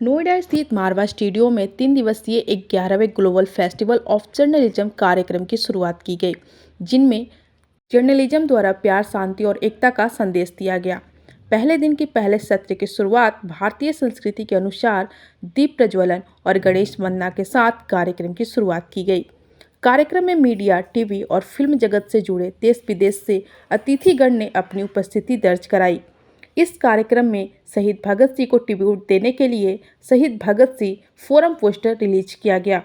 नोएडा स्थित मारवा स्टूडियो में 3 दिवसीय 11वें ग्लोबल फेस्टिवल ऑफ जर्नलिज्म कार्यक्रम की शुरुआत की गई, जिनमें जर्नलिज्म द्वारा प्यार, शांति और एकता का संदेश दिया गया। पहले दिन के पहले सत्र की शुरुआत भारतीय संस्कृति के अनुसार दीप प्रज्वलन और गणेश वंदना के साथ कार्यक्रम की शुरुआत की गई। कार्यक्रम में मीडिया, टीवी और फिल्म जगत से जुड़े देश विदेश से अतिथिगण ने अपनी उपस्थिति दर्ज कराई। इस कार्यक्रम में शहीद भगत सिंह को ट्रिब्यूट देने के लिए शहीद Bhagat Singh forum poster release किया गया।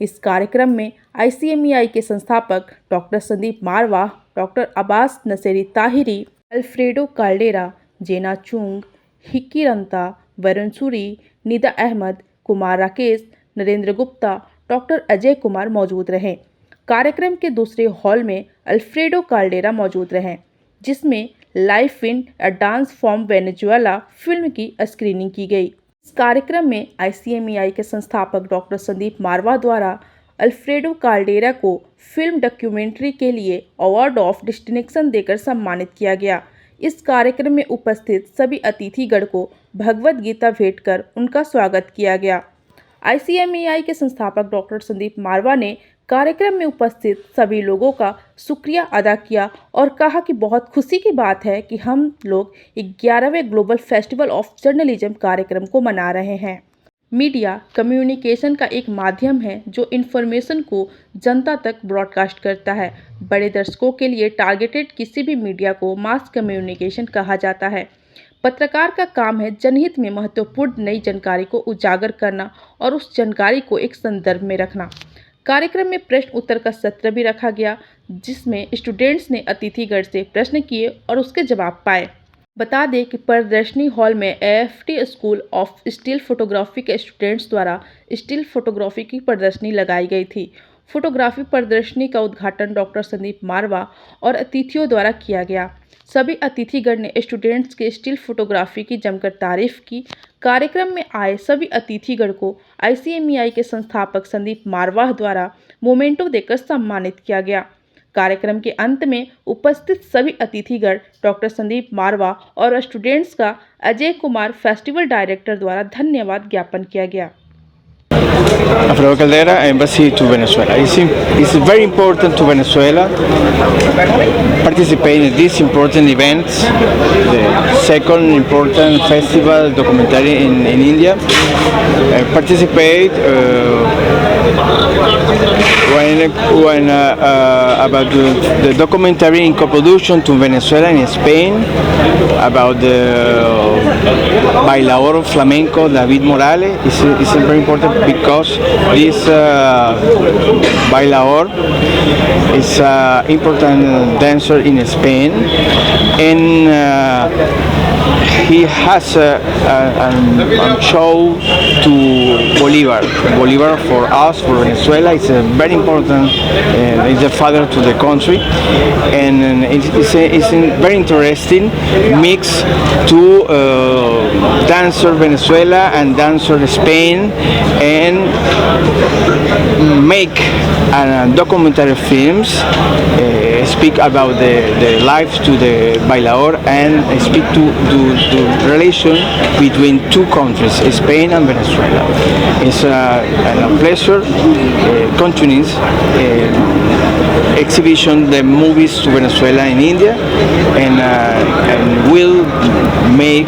इस कार्यक्रम में ICMEI के संस्थापक डॉक्टर संदीप मारवा, डॉक्टर अब्बास नसेरी ताहिरी, अल्फ्रेडो काल्डेरा, जेना चुंग, हिक्की रंता, वरुण सूरी, निदा अहमद, कुमार राकेश, नरेंद्र गुप्ता, डॉक्टर अजय कुमार मौजूद रहे। कार्यक्रम के दूसरे हॉल में अल्फ्रेडो काल्डेरा मौजूद रहे, जिसमें life in a dance from Venezuela film की स्क्रीनिंग की गई। इस कार्यक्रम में ICMEI के संस्थापक डॉक्टर संदीप मारवा द्वारा अल्फ्रेडो काल्डेरा को फिल्म डॉक्यूमेंट्री के लिए अवार्ड ऑफ डिस्टिंक्शन देकर सम्मानित किया गया। इस कार्यक्रम में उपस्थित सभी अतिथिगण को भगवत गीता भेंट कर उनका स्वागत किया गया। ICMEI के संस्थापक डॉक्टर संदीप मारवा ने कार्यक्रम में उपस्थित सभी लोगों का शुक्रिया अदा किया और कहा कि बहुत खुशी की बात है कि हम लोग 11वें ग्लोबल फेस्टिवल ऑफ जर्नलिज्म कार्यक्रम को मना रहे हैं। मीडिया कम्युनिकेशन का एक माध्यम है जो इन्फॉर्मेशन को जनता तक ब्रॉडकास्ट करता है। बड़े दर्शकों के लिए टारगेटेड किसी भी मीडिया को मास कम्युनिकेशन कहा जाता है। पत्रकार का काम है जनहित में महत्वपूर्ण नई जानकारी को उजागर करना और उस जानकारी को एक संदर्भ में रखना। कार्यक्रम में प्रश्न उत्तर का सत्र भी रखा गया, जिसमें स्टूडेंट्स ने अतिथिगण से प्रश्न किए और उसके जवाब पाए। बता दें कि प्रदर्शनी हॉल में AFT school of still photography के स्टूडेंट्स द्वारा स्टिल फोटोग्राफी की प्रदर्शनी लगाई गई थी। फोटोग्राफी प्रदर्शनी का उद्घाटन डॉक्टर संदीप मारवा और अतिथियों द्वारा किया गया। सभी अतिथिगण ने स्टूडेंट्स के स्टिल फोटोग्राफी की जमकर तारीफ की। कार्यक्रम में आए सभी अतिथिगण को ICMEI के संस्थापक संदीप मारवा द्वारा मोमेंटो देकर सम्मानित किया गया। कार्यक्रम के अंत में उपस्थित सभी अतिथिगण डॉक्टर संदीप मारवा और स्टूडेंट्स का अजय कुमार फेस्टिवल डायरेक्टर द्वारा धन्यवाद ज्ञापन किया गया। Alfredo Caldera, Embassy to Venezuela. It's very important to Venezuela participate in these important events. The second important festival documentary in India. Participate when about the documentary in co-production to Venezuela and Spain about the bailador flamenco David Morales. It's very important because this bailador is an important dancer in Spain, and he has a show to Bolivar for us, for Venezuela. It's very important. It's the father to the country, and it's a very interesting mix to dancer Venezuela and dancer Spain, and make documentary films, speak about the life to the bailador, and speak to relation between two countries, Spain and Venezuela. It's a pleasure continues exhibition the movies to Venezuela and India, and will make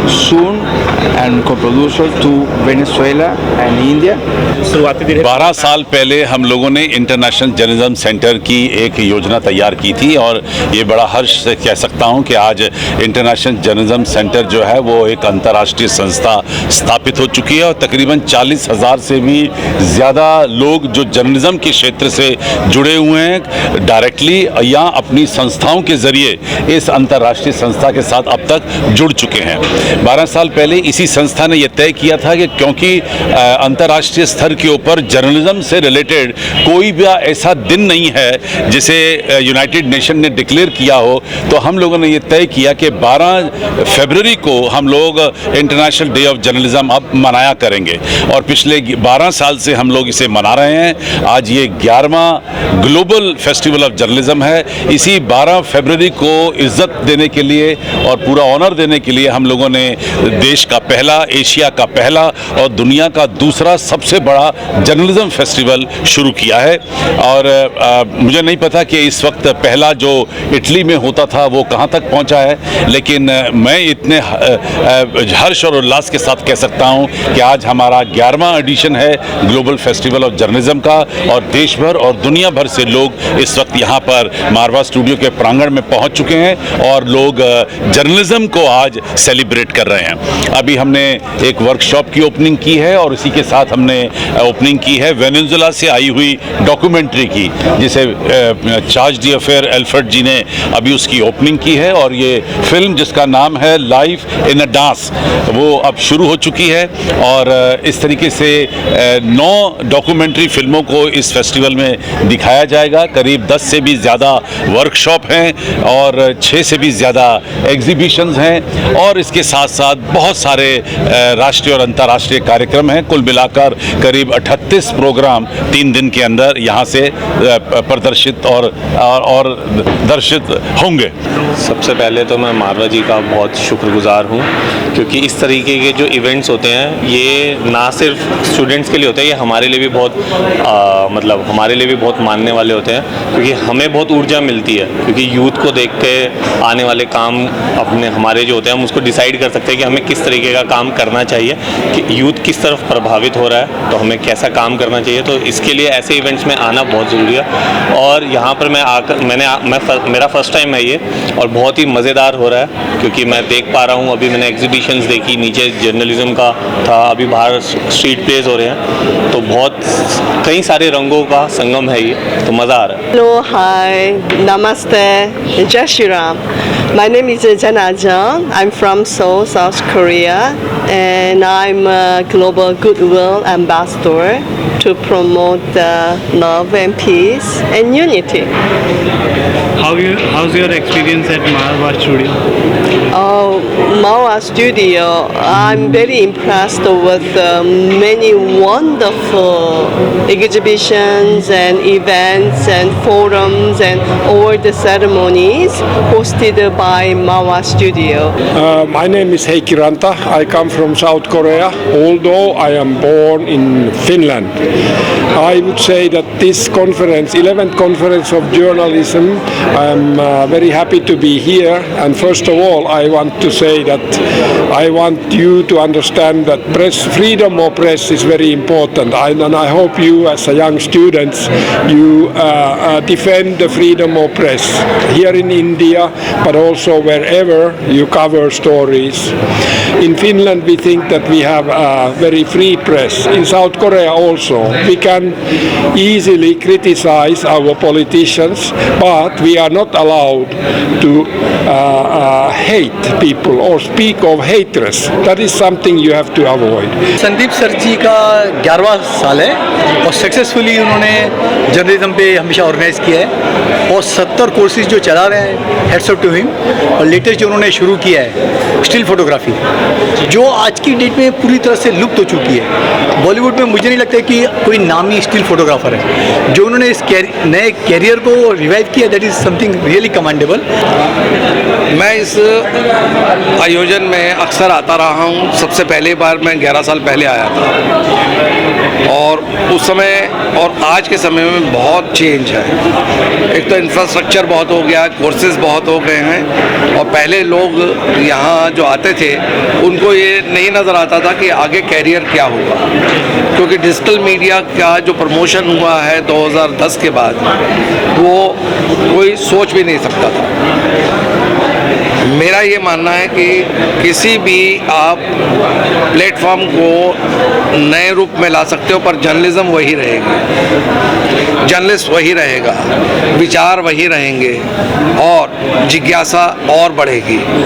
soon and co-producer to Venezuela and India. 12 साल पहले हम लोगों ने international journalism centre की एक योजना तैयार की थी, और ये बड़ा हर्ष से कह सकता हूँ कि आज इंटरनेशनल जर्नलिज्म सेंटर जो है वो एक अंतर्राष्ट्रीय संस्था स्थापित हो चुकी है, और तकरीबन 40,000 से भी ज़्यादा लोग जो जर्नलिज्म के क्षेत्र से जुड़े हुए हैं डायरेक्टली या अपनी संस्थाओं के ज़रिए इस अंतर्राष्ट्रीय संस्था के साथ अब तक जुड़ चुके हैं। 12 साल पहले इसी संस्था ने यह तय किया था कि क्योंकि अंतर्राष्ट्रीय स्तर के ऊपर जर्नलिज्म से रिलेटेड कोई भी ऐसा दिन नहीं है जिसे यूनाइटेड नेशन ने डिक्लेयर किया हो, तो हम लोगों ने ये तय किया कि 12 फरवरी को हम लोग इंटरनेशनल डे ऑफ जर्नलिज्म अब मनाया करेंगे, और पिछले 12 साल से हम लोग इसे मना रहे हैं। आज ये 11वां ग्लोबल फेस्टिवल ऑफ जर्नलिज्म है। इसी 12 फरवरी को इज्जत देने के लिए और पूरा ऑनर देने के लिए हम लोगों ने देश का का पहला, एशिया का पहला और दुनिया का दूसरा सबसे बड़ा जर्नलिज्म फेस्टिवल शुरू किया है। और मुझे नहीं पता कि इस वक्त पहला जो इटली में होता था वो कहाँ तक पहुँचा है, लेकिन मैं इतने हर्ष और उल्लास के साथ कह सकता हूँ कि आज हमारा 11वां एडिशन है ग्लोबल फेस्टिवल ऑफ जर्नलिज्म का, और देश भर और दुनिया भर से लोग इस वक्त यहाँ पर मारवा स्टूडियो के प्रांगण में पहुँच चुके हैं और लोग जर्नलिज्म को आज सेलिब्रेट कर रहे हैं। अभी हमने एक वर्कशॉप की ओपनिंग की है और इसी के साथ हमने ओपनिंग की है वेनेजुएला से आई हुई डॉक्यूमेंट्री की, जिसे चार्ज d'Affaires एल्फ्रेड जी ने अभी उसकी ओपनिंग की है। और ये फिल्म जिसका नाम है लाइफ इन अ डांस, वो अब शुरू हो चुकी है। और इस तरीके से 9 डॉक्यूमेंट्री फिल्मों को इस फेस्टिवल में दिखाया जाएगा। करीब 10 से भी ज़्यादा वर्कशॉप हैं और 6 से भी ज़्यादा एग्जीबिशंस हैं, और इसके साथ साथ बहुत सारे राष्ट्रीय और अंतर्राष्ट्रीय कार्यक्रम हैं। कुल मिलाकर करीब 38 प्रोग्राम 3 दिन के अंदर यहाँ से प्रदर्शित और दर्शित होंगे। सबसे पहले तो मैं मारवा जी का बहुत शुक्रगुजार हूँ, क्योंकि इस तरीके के जो इवेंट्स होते हैं ये ना सिर्फ स्टूडेंट्स के लिए होते हैं, ये हमारे लिए भी बहुत मतलब हमारे लिए भी बहुत मानने वाले होते हैं, क्योंकि हमें बहुत ऊर्जा मिलती है। क्योंकि यूथ को देख के आने वाले काम अपने हमारे जो होते हैं हम उसको डिसाइड कर सकते हैं कि हमें किस तरीके का काम करना चाहिए, कि यूथ किस तरफ प्रभावित हो रहा है, तो हमें कैसा काम करना चाहिए। तो इसके लिए ऐसे इवेंट्स में आना बहुत ज़रूरी है। और यहाँ पर मैं आकर मेरा फर्स्ट टाइम है ये, और बहुत ही मज़ेदार हो रहा है, क्योंकि मैं देख पा रहा हूँ अभी मैंने एग्जीबिशंस देखी, नीचे जर्नलिज्म का था, अभी बाहर स्ट्रीट प्लेस हो रहे हैं, तो बहुत कई सारे रंगों का संगम है ये, तो मज़ा आ रहा है। Hello, hi, namaste, Jai Shri Ram. My name is Jana Jung. I'm from Seoul, South Korea, and I'm a global goodwill ambassador to promote love and peace and unity. How's your experience at Marwa Studio? Oh, Marwa Studio, I'm very impressed with many wonderful exhibitions and events and forums and award ceremonies hosted by Marwa Studio. My name is Heikki Ranta. I come from South Korea, although I am born in Finland. I would say that this conference, 11th Conference of Journalism, I am very happy to be here. And first of all, I want to say that I want you to understand that freedom of press is very important. And I hope you, as a young students, you defend the freedom of press here in India, but also wherever you cover stories. In Finland, we think that we have a very free press. In South Korea also, we can easily criticize our politicians, but we are not allowed to hate people or speak of hatred. That is something you have to avoid. Sandeep sir ji का 11वां साल है और successfully उन्होंने journalism पे हमेशा organise किया है और 70 कोर्सेज जो चला रहे हैं, हेड्स ऑफ टू हिम। और लेटेस्ट जो उन्होंने शुरू किया है स्टिल फोटोग्राफी, जो आज की डेट में पूरी तरह से लुप्त हो चुकी है। बॉलीवुड में मुझे नहीं लगता कि कोई नामी स्टिल फोटोग्राफर है। जो उन्होंने इस नए कैरियर को रिवाइव किया, that is something really commendable. मैं इस आयोजन में अक्सर आता रहा हूँ। सबसे पहली बार मैं 11 साल पहले आया था और उस समय और आज के समय में बहुत चेंज है। एक तो इंफ्रास्ट्रक्चर बहुत हो गया, कोर्सेज बहुत हो गए हैं, और पहले लोग यहाँ जो आते थे उनको ये नहीं नज़र आता था कि आगे कैरियर क्या होगा, क्योंकि डिजिटल मीडिया का जो प्रमोशन हुआ है 2010 के बाद, वो कोई सोच भी नहीं सकता था। मेरा ये मानना है कि किसी भी आप प्लेटफॉर्म को नए रूप में ला सकते हो, पर जर्नलिज्म वही रहेगी, जर्नलिस्ट वही रहेगा, विचार वही रहेंगे और जिज्ञासा और बढ़ेगी।